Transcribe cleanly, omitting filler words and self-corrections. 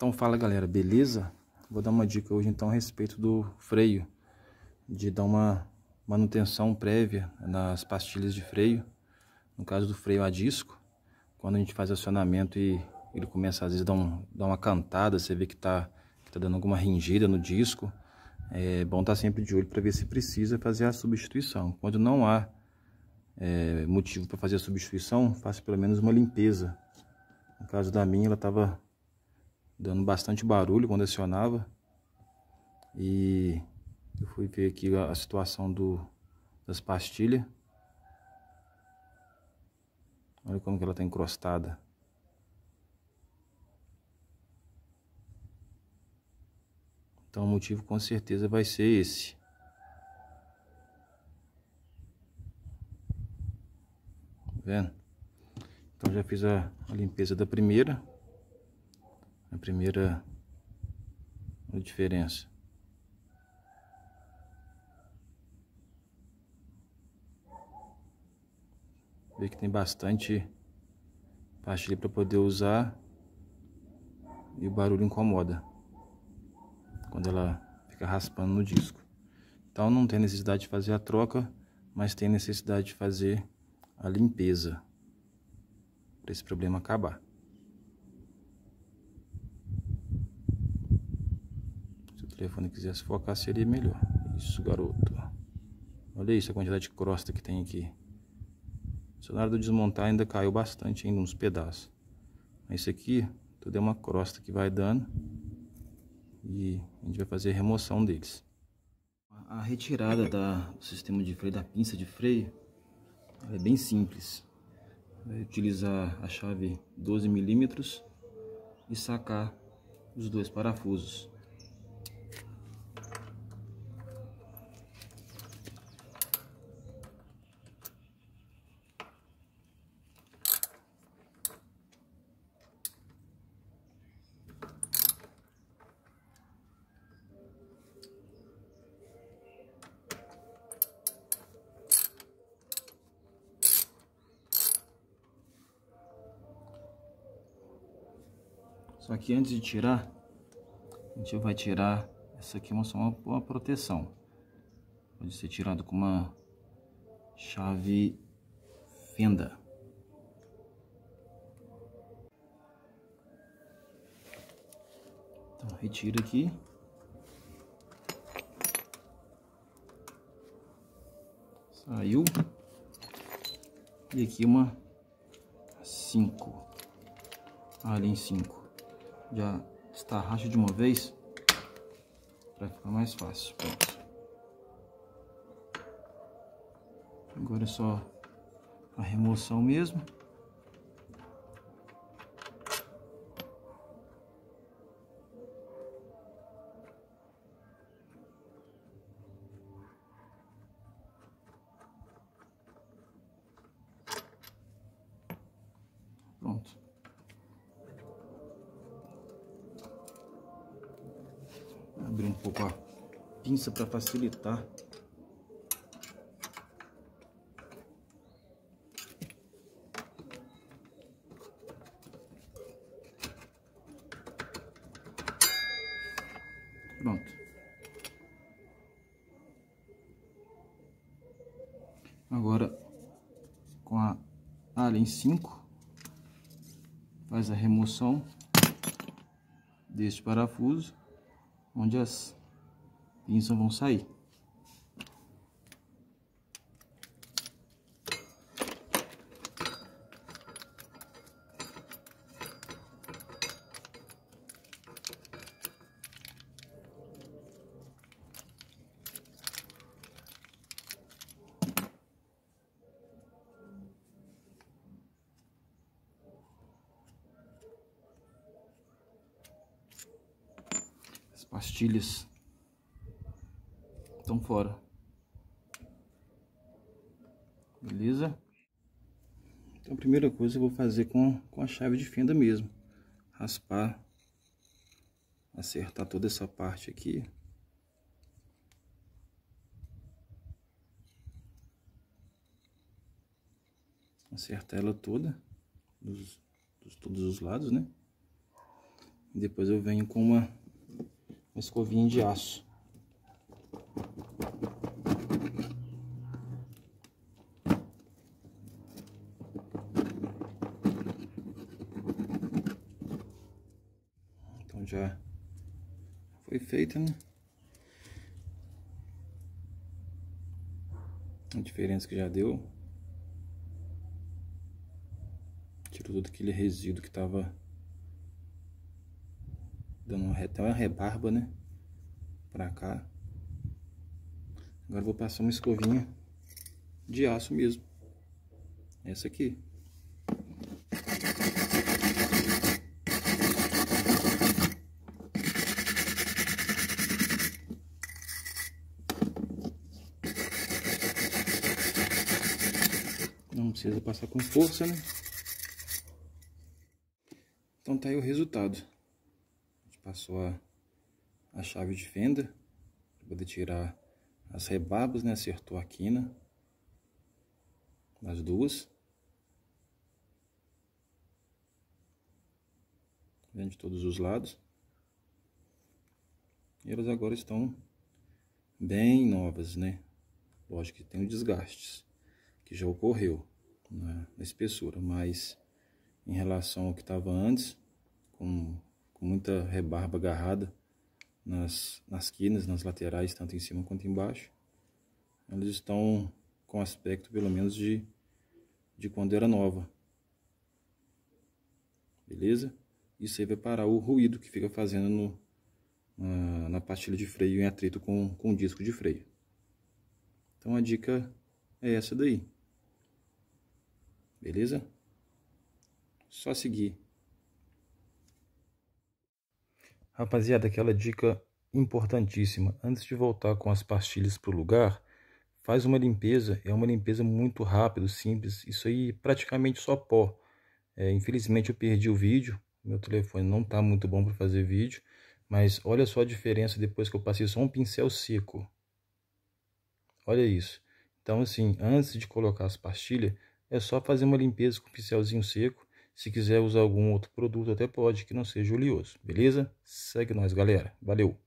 Então fala galera, beleza? Vou dar uma dica hoje então a respeito do freio, de dar uma manutenção prévia nas pastilhas de freio. No caso do freio a disco, quando a gente faz acionamento e ele começa às vezes dar uma cantada, você vê que tá dando alguma ringida no disco, é bom estar sempre de olho para ver se precisa fazer a substituição. Quando não há motivo para fazer a substituição, faça pelo menos uma limpeza. No caso da minha, ela estava dando bastante barulho quando acionava, e eu fui ver aqui a situação das pastilhas. Olha como que ela está encrostada. Então o motivo com certeza vai ser esse. Tá vendo? Então já fiz a limpeza da primeira. A primeira diferença. Vê que tem bastante pastilha para poder usar e o barulho incomoda quando ela fica raspando no disco. Então não tem necessidade de fazer a troca, mas tem necessidade de fazer a limpeza para esse problema acabar. Se o telefone quisesse focar, seria melhor. Isso, garoto. Olha isso, a quantidade de crosta que tem aqui. Só na hora de desmontar ainda caiu bastante, ainda uns pedaços. Mas isso aqui tudo é uma crosta que vai dando e a gente vai fazer a remoção deles. A retirada do sistema de freio, da pinça de freio, é bem simples. Vai utilizar a chave 12 mm e sacar os dois parafusos. Só que antes de tirar, a gente vai tirar essa aqui, só uma proteção. Pode ser tirado com uma chave fenda. Então retira aqui. Saiu. E aqui uma 5. Allen 5. Já estarracha de uma vez para ficar mais fácil. Pronto. Agora é só a remoção mesmo. Pronto. Abrir um pouco a pinça para facilitar. Pronto. Agora, com a Allen 5, faz a remoção deste parafuso, onde as pinças vão sair. As pastilhas estão fora. Beleza? Então a primeira coisa eu vou fazer com a chave de fenda mesmo. Raspar, acertar toda essa parte aqui. Acertar ela toda, todos os lados, né? Depois eu venho com uma escovinha de aço. Então já foi feita, né? A diferença que já deu. Tirou todo aquele resíduo que tava dando até uma rebarba, né? Pra cá. Agora eu vou passar uma escovinha de aço mesmo. Essa aqui. Não precisa passar com força, né? Então tá aí o resultado. A gente passou a chave de fenda para poder tirar as rebarbas, né? Acertou a quina das duas. De todos os lados. E elas agora estão bem novas, né? Lógico que tem o desgastes que já ocorreu na espessura, mas em relação ao que estava antes, com muita rebarba agarrada nas quinas, nas laterais, tanto em cima quanto embaixo, elas estão com aspecto pelo menos de quando era nova. Beleza? Isso aí vai parar o ruído que fica fazendo na pastilha de freio em atrito com o disco de freio. Então a dica é essa daí. Beleza? Só seguir. Rapaziada, aquela dica importantíssima. Antes de voltar com as pastilhas para o lugar, faz uma limpeza. É uma limpeza muito rápida, simples. Isso aí praticamente só pó. Infelizmente eu perdi o vídeo. Meu telefone não está muito bom para fazer vídeo. Mas olha só a diferença depois que eu passei só um pincel seco. Olha isso. Então assim, antes de colocar as pastilhas, é só fazer uma limpeza com o pincelzinho seco. Se quiser usar algum outro produto, até pode, que não seja oleoso. Beleza? Segue nós, galera. Valeu!